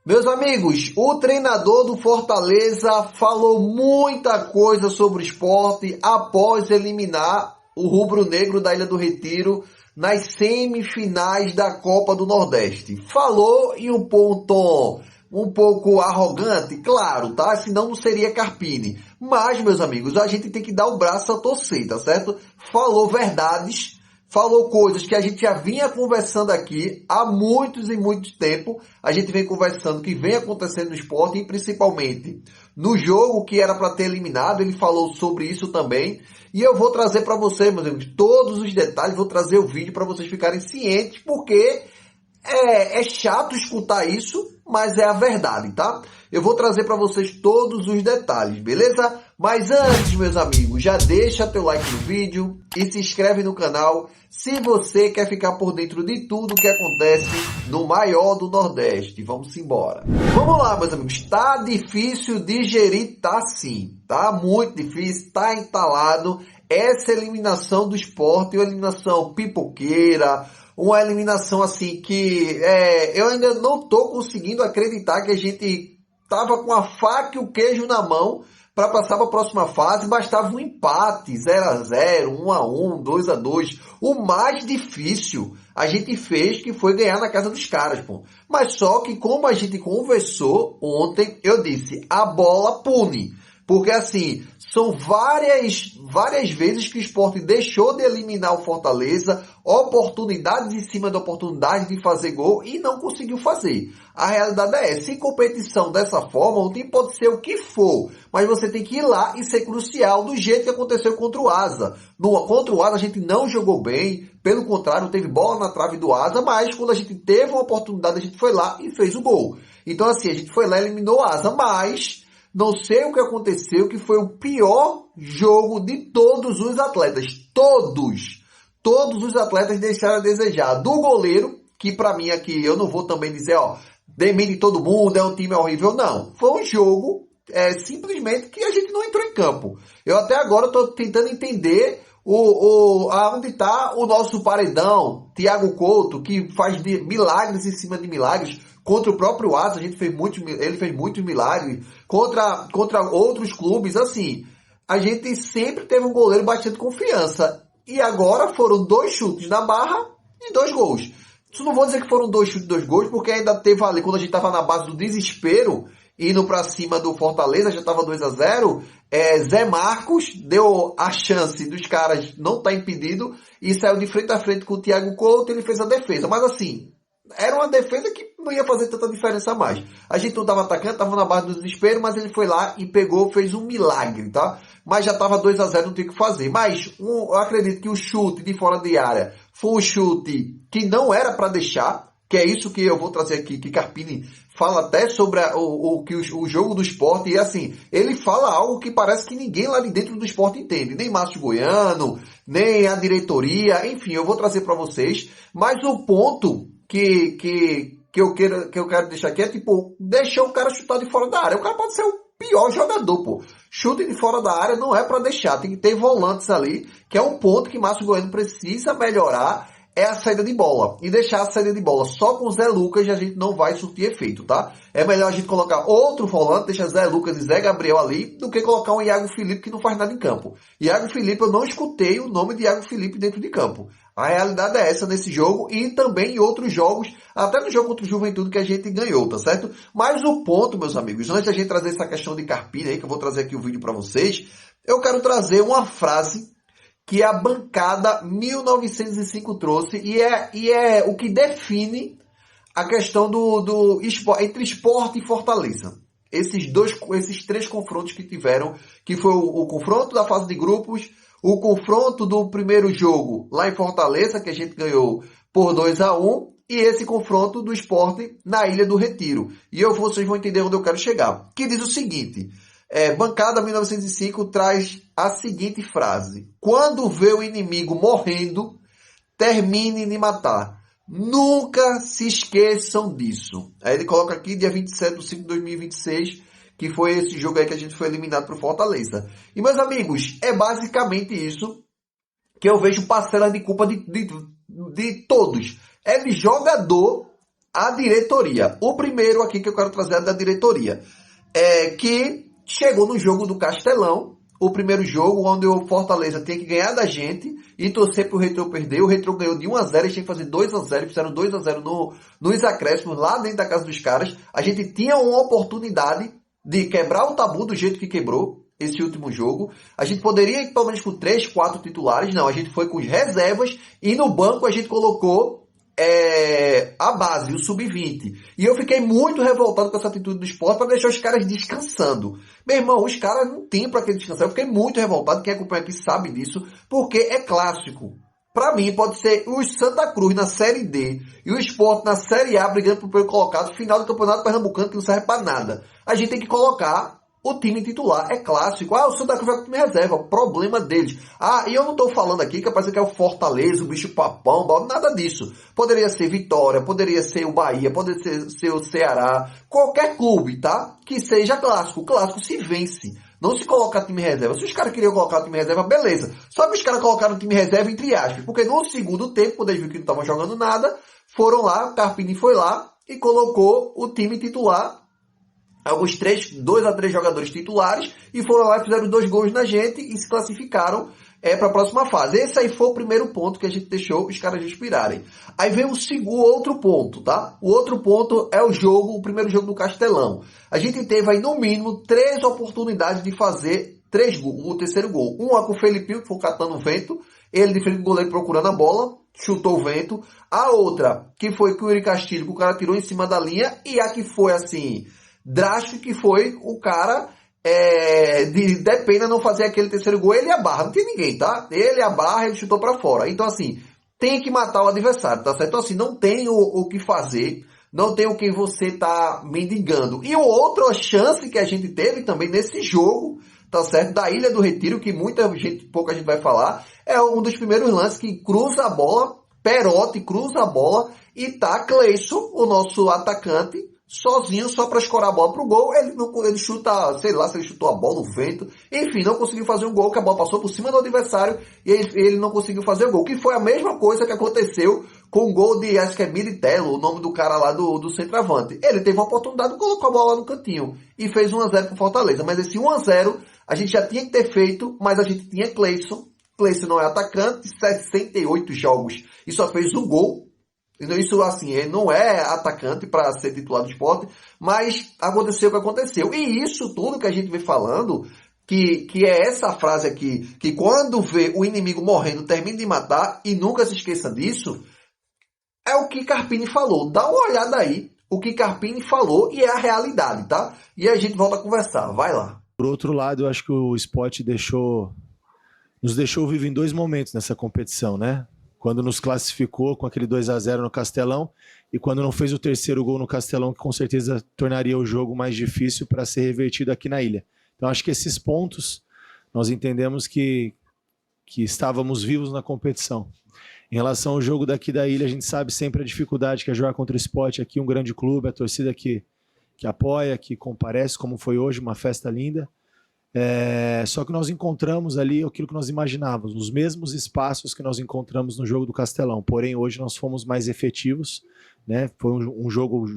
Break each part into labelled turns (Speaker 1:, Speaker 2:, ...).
Speaker 1: Meus amigos, o treinador do Fortaleza falou muita coisa sobre o esporte após eliminar o rubro-negro da Ilha do Retiro nas semifinais da Copa do Nordeste. Falou em um tom um pouco arrogante, claro, tá? Senão não seria Carpini. Mas, meus amigos, a gente tem que dar o braço a torcer, tá certo? Falou verdades. Falou coisas que a gente já vinha conversando aqui há muitos e muito tempo. A gente vem conversando que vem acontecendo no esporte e principalmente no jogo que era para ter eliminado. Ele falou sobre isso também. E eu vou trazer para vocês, meus amigos, todos os detalhes. Vou trazer o vídeo para vocês ficarem cientes, porque é chato escutar isso, mas é a verdade, tá? Eu vou trazer para vocês todos os detalhes, beleza? Mas antes, meus amigos, já deixa teu like no vídeo e se inscreve no canal se você quer ficar por dentro de tudo que acontece no maior do Nordeste. Vamos embora. Vamos lá, meus amigos. Tá difícil digerir, tá sim. Tá muito difícil, tá entalado essa eliminação do esporte, uma eliminação pipoqueira, uma eliminação assim que eu ainda não tô conseguindo acreditar que a gente tava com a faca e o queijo na mão para passar para a próxima fase. Bastava um empate, 0-0, 1-1, 2-2. O mais difícil a gente fez, que foi ganhar na casa dos caras, pô. Mas só que como a gente conversou ontem, eu disse, a bola pune. Porque assim, são várias vezes que o Sport deixou de eliminar o Fortaleza, oportunidades em cima da oportunidade de fazer gol e não conseguiu fazer. A realidade é essa. Em competição dessa forma, o time pode ser o que for, mas você tem que ir lá e ser crucial, do jeito que aconteceu contra o Asa. Contra o Asa a gente não jogou bem, pelo contrário, teve bola na trave do Asa, mas quando a gente teve uma oportunidade, a gente foi lá e fez o gol. Então assim, a gente foi lá e eliminou o Asa, mas não sei o que aconteceu, que foi o pior jogo de todos os atletas. Todos os atletas deixaram a desejar. Do goleiro, que pra mim aqui, eu não vou também dizer, demite todo mundo, um time horrível. Não. Foi um jogo, simplesmente, que a gente não entrou em campo. Eu até agora estou tentando entender aonde está o nosso paredão, Thiago Couto, que faz milagres em cima de milagres. Contra o próprio Asa, ele fez muitos milagres. Contra outros clubes, assim, a gente sempre teve um goleiro bastante confiança. E agora foram 2 chutes na barra e 2 gols. Isso não vou dizer que foram 2 chutes e 2 gols, porque ainda teve ali, quando a gente estava na base do desespero, indo para cima do Fortaleza, já estava 2-0, Zé Marcos deu a chance dos caras não estar impedido e saiu de frente a frente com o Thiago Couto e ele fez a defesa. Mas assim, era uma defesa que não ia fazer tanta diferença mais. A gente não estava atacando, estava na base do desespero, mas ele foi lá e pegou, fez um milagre, tá? Mas já estava 2-0, não tinha o que fazer. Mas eu acredito que o chute de fora de área foi um chute que não era para deixar, que é isso que eu vou trazer aqui, que Carpini fala até sobre o jogo do esporte, e assim, ele fala algo que parece que ninguém lá de dentro do esporte entende, nem Márcio Goiano, nem a diretoria, enfim, eu vou trazer para vocês, mas o ponto que eu quero deixar aqui é, tipo, deixar o cara chutar de fora da área. O cara pode ser o pior jogador, pô. Chute de fora da área não é para deixar. Tem que ter volantes ali, que é um ponto que Márcio Goiano precisa melhorar, é a saída de bola. E deixar a saída de bola só com o Zé Lucas a gente não vai surtir efeito, tá? É melhor a gente colocar outro volante, deixar Zé Lucas e Zé Gabriel ali, do que colocar um Iago Felipe que não faz nada em campo. Iago Felipe, eu não escutei o nome de Iago Felipe dentro de campo. A realidade é essa nesse jogo e também em outros jogos, até no jogo contra o Juventude que a gente ganhou, tá certo? Mas o ponto, meus amigos, antes da gente trazer essa questão de Carpini aí, que eu vou trazer aqui o vídeo para vocês, eu quero trazer uma frase que a bancada 1905 trouxe e é o que define a questão do entre esporte e Fortaleza. Esses 3 confrontos que tiveram, que foi o confronto da fase de grupos, o confronto do primeiro jogo lá em Fortaleza, que a gente ganhou por 2-1, e esse confronto do esporte na Ilha do Retiro. E vocês vão entender onde eu quero chegar. Que diz o seguinte, bancada 1905 traz a seguinte frase: quando vê o inimigo morrendo, termine de matar. Nunca se esqueçam disso. Aí ele coloca aqui, dia 27 de 5 de 2026, que foi esse jogo aí que a gente foi eliminado pro Fortaleza. E, meus amigos, é basicamente isso que eu vejo parcela de culpa de todos. É de jogador a diretoria. O primeiro aqui que eu quero trazer é da diretoria, que chegou no jogo do Castelão, o primeiro jogo onde o Fortaleza tinha que ganhar da gente e torcer pro Retrô perder. O Retrô ganhou de 1-0, eles tinham que fazer 2-0, fizeram 2-0 nos acréscimos, lá dentro da casa dos caras. A gente tinha uma oportunidade de quebrar o tabu do jeito que quebrou esse último jogo. A gente poderia ir pelo menos com 3, 4 titulares, não, a gente foi com as reservas e no banco a gente colocou a base, o sub-20. E eu fiquei muito revoltado com essa atitude do Sport para deixar os caras descansando. Meu irmão, os caras não tem para que descansar. Eu fiquei muito revoltado, quem acompanha aqui sabe disso, porque é clássico. Para mim, pode ser o Santa Cruz na Série D e o Sport na Série A brigando por primeiro colocado, final do Campeonato Pernambucano, que não serve para nada. A gente tem que colocar o time titular. É clássico. O Santa Cruz vai com o time reserva. Problema deles. E eu não tô falando aqui que parece que é o Fortaleza, o bicho papão, nada disso. Poderia ser Vitória, poderia ser o Bahia, poderia ser o Ceará. Qualquer clube, tá? Que seja clássico. O clássico se vence. Não se colocar time reserva. Se os caras queriam colocar o time reserva, beleza. Só que os caras colocaram o time reserva entre aspas. Porque no segundo tempo, quando eles viram que não estavam jogando nada, foram lá, o Carpini foi lá e colocou o time titular, alguns 2 a 3 jogadores titulares, e foram lá e fizeram 2 gols na gente e se classificaram para a próxima fase. Esse aí foi o primeiro ponto que a gente deixou os caras respirarem. Aí vem o outro ponto, tá? O outro ponto é o primeiro jogo do Castelão. A gente teve aí no mínimo 3 oportunidades de fazer 3 gols, o terceiro gol. Uma com o Felipinho, que foi catando o vento, ele de frente do goleiro procurando a bola, chutou o vento. A outra, que foi com o Yuri Castilho, que o cara tirou em cima da linha, e a que foi assim drástico, que foi o cara de Depena não fazer aquele terceiro gol, ele e a barra, não tem ninguém, tá? Ele e a barra, ele chutou pra fora. Então assim, tem que matar o adversário, tá certo? Então assim, não tem o que fazer, não tem o que você tá mendigando. E outra chance que a gente teve também nesse jogo, tá certo? Da Ilha do Retiro, que pouca gente vai falar, é um dos primeiros lances que cruza a bola, Perotti cruza a bola e tá Cleison, o nosso atacante, sozinho, só para escorar a bola pro gol. Ele chuta, sei lá se ele chutou a bola no vento, enfim, não conseguiu fazer um gol, que a bola passou por cima do adversário e ele não conseguiu fazer o gol, que foi a mesma coisa que aconteceu com o gol de, acho que é Militello, o nome do cara lá do centroavante. Ele teve a oportunidade, colocou a bola lá no cantinho e fez 1-0 com Fortaleza, mas esse 1-0 a gente já tinha que ter feito, mas a gente tinha Cleison não é atacante, 68 jogos e só fez um gol. Então isso assim, ele não é atacante para ser titular do Sport, mas aconteceu o que aconteceu. E isso tudo que a gente vem falando, que é essa frase aqui, que quando vê o inimigo morrendo, termina de matar, e nunca se esqueça disso, é o que Carpini falou. Dá uma olhada aí, o que Carpini falou, e é a realidade, tá? E a gente volta a conversar, vai lá.
Speaker 2: Por outro lado, eu acho que o Sport nos deixou viver em 2 momentos nessa competição, né? Quando nos classificou com aquele 2-0 no Castelão e quando não fez o terceiro gol no Castelão, que com certeza tornaria o jogo mais difícil para ser revertido aqui na ilha. Então acho que esses pontos nós entendemos que estávamos vivos na competição. Em relação ao jogo daqui da ilha, a gente sabe sempre a dificuldade que é jogar contra o Sport aqui, um grande clube, a torcida que apoia, que comparece, como foi hoje, uma festa linda. Só que nós encontramos ali aquilo que nós imaginávamos, os mesmos espaços que nós encontramos no jogo do Castelão, porém hoje nós fomos mais efetivos, né? Foi um jogo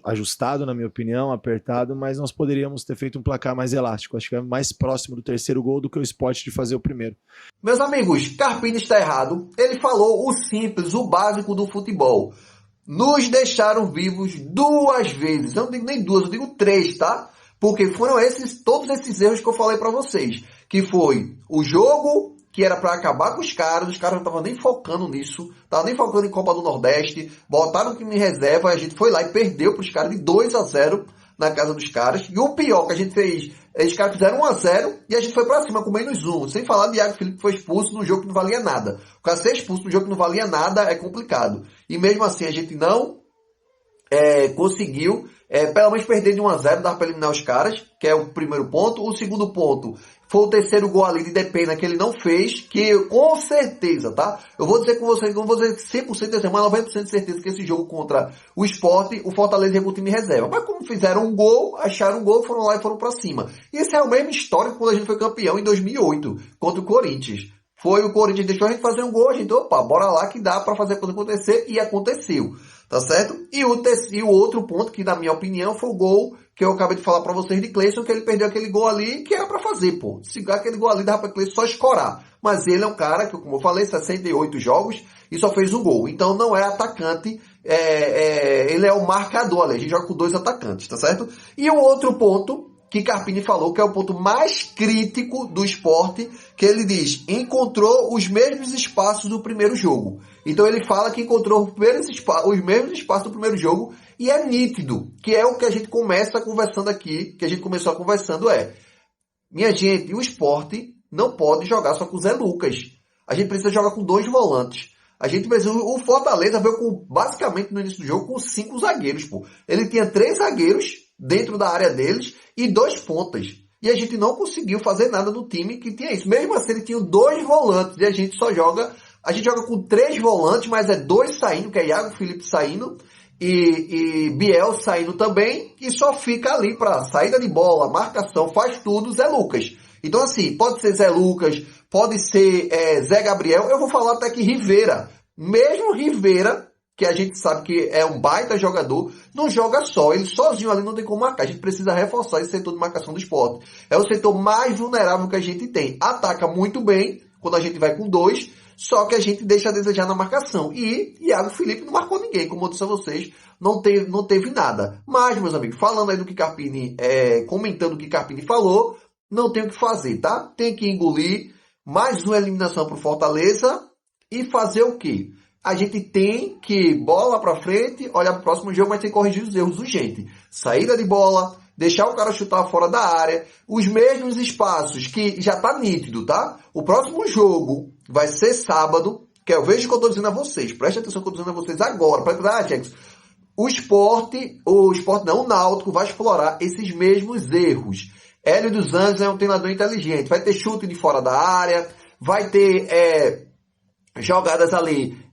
Speaker 2: ajustado, na minha opinião, apertado, mas nós poderíamos ter feito um placar mais elástico, acho que é mais próximo do terceiro gol do que o Sport de fazer o primeiro.
Speaker 1: Meus amigos, Carpini está errado, ele falou o simples, o básico do futebol. Nos deixaram vivos 2 vezes, eu não digo nem 2, eu digo 3, tá? Porque foram todos esses erros que eu falei pra vocês. Que foi o jogo que era pra acabar com os caras não estavam nem focando nisso, estavam nem focando em Copa do Nordeste, botaram o time em reserva, a gente foi lá e perdeu pros caras de 2-0 na casa dos caras. E o pior que a gente fez, os caras fizeram 1-0 e a gente foi pra cima com -1. Sem falar de Iago Felipe que foi expulso no jogo que não valia nada. O cara ser expulso no jogo que não valia nada é complicado. E mesmo assim a gente não conseguiu pelo menos perder de 1-0, dava para eliminar os caras, que é o primeiro ponto. O segundo ponto foi o terceiro gol ali de Depena, que ele não fez, que com certeza, tá? Eu vou dizer com vocês, não vou dizer 100% de certeza, mas 90% de certeza que esse jogo contra o Sport, o Fortaleza ia com o time reserva. Mas como fizeram um gol, acharam um gol, foram lá e foram para cima. E esse é o mesmo histórico quando a gente foi campeão em 2008, contra o Corinthians. Foi o Corinthians, deixou a gente fazer um gol, a gente, opa, bora lá que dá para fazer a coisa acontecer, e aconteceu. tá certo? E o outro ponto, que na minha opinião foi o gol que eu acabei de falar pra vocês de Cleison, que ele perdeu aquele gol ali que era pra fazer, pô. Se aquele gol ali dava pra Cleison só escorar. Mas ele é um cara que, como eu falei, 68 jogos e só fez um gol. Então não é atacante, ele é o marcador ali. A gente joga com 2 atacantes, tá certo? E o outro ponto que Carpini falou, que é o ponto mais crítico do Sport, que ele diz, encontrou os mesmos espaços do primeiro jogo. Então ele fala que encontrou os mesmos espaços do primeiro jogo, e é nítido, que é o que a gente começa conversando aqui, que a gente começou conversando minha gente, o Sport não pode jogar só com o Zé Lucas. A gente precisa jogar com 2 volantes. O Fortaleza veio basicamente no início do jogo com 5 zagueiros, pô. Ele tinha 3 zagueiros dentro da área deles e 2 pontas. E a gente não conseguiu fazer nada no time que tinha isso. Mesmo assim, ele tinha 2 volantes e a gente joga com 3 volantes, mas 2 saindo, que é Iago Felipe saindo e Biel saindo também, e só fica ali para saída de bola, marcação, faz tudo Zé Lucas. Então assim, pode ser Zé Lucas, pode ser Zé Gabriel, eu vou falar até que Rivera, mesmo Rivera, que a gente sabe que é um baita jogador, não joga só, ele sozinho ali não tem como marcar, a gente precisa reforçar esse setor de marcação do Sport. É o setor mais vulnerável que a gente tem, ataca muito bem quando a gente vai com 2, só que a gente deixa a desejar na marcação. E Iago Felipe não marcou ninguém, como eu disse a vocês, não teve nada. Mas, meus amigos, falando aí do que Carpini, comentando o que Carpini falou, não tem o que fazer, tá? Tem que engolir mais uma eliminação pro Fortaleza e fazer o quê? A gente tem que bola pra frente, olhar pro próximo jogo, mas tem que corrigir os erros urgentes. Saída de bola, deixar o cara chutar fora da área, os mesmos espaços que já tá nítido, tá? O próximo jogo vai ser sábado, que eu vejo o que eu tô dizendo a vocês, preste atenção no que eu tô dizendo a vocês agora, Jackson. O Náutico vai explorar esses mesmos erros. Hélio dos Anjos é um treinador inteligente, vai ter chute de fora da área, vai ter jogadas ali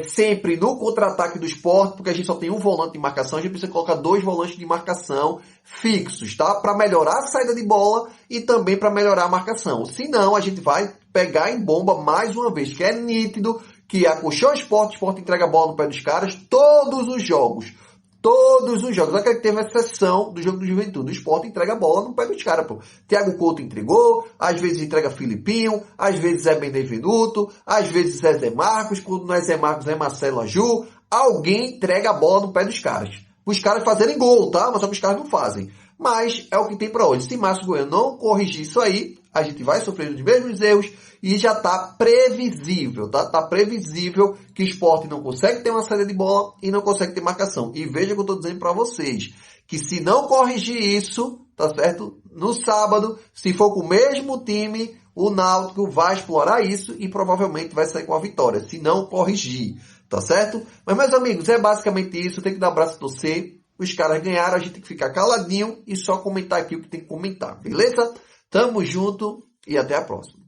Speaker 1: sempre no contra-ataque do Sport, porque a gente só tem um volante de marcação, a gente precisa colocar 2 volantes de marcação fixos, tá? Para melhorar a saída de bola e também para melhorar a marcação. Senão, a gente vai pegar em bomba mais uma vez, que é nítido que acolchou o Sport entrega a bola no pé dos caras todos os jogos. Todos os jogos. Aquele que teve a exceção do jogo do Juventude. O Sport entrega a bola no pé dos caras, pô. Thiago Couto entregou, às vezes entrega Filipinho, às vezes é Benevenuto, às vezes é Zé Marcos, quando não é Zé Marcos é Marcelo Aju. Alguém entrega a bola no pé dos caras. Os caras fazerem gol, tá? Mas só que os caras não fazem. Mas é o que tem pra hoje. Se Márcio Goiano não corrigir isso aí, a gente vai sofrer os mesmos erros e já tá previsível, tá? Tá previsível que o Sport não consegue ter uma saída de bola e não consegue ter marcação. E veja o que eu tô dizendo pra vocês, que se não corrigir isso, tá certo? No sábado, se for com o mesmo time, o Náutico vai explorar isso e provavelmente vai sair com a vitória, se não corrigir, tá certo? Mas, meus amigos, é basicamente isso. Tem que dar abraço a torcer. Os caras ganharam, a gente tem que ficar caladinho e só comentar aqui o que tem que comentar, beleza? Tamo junto e até a próxima.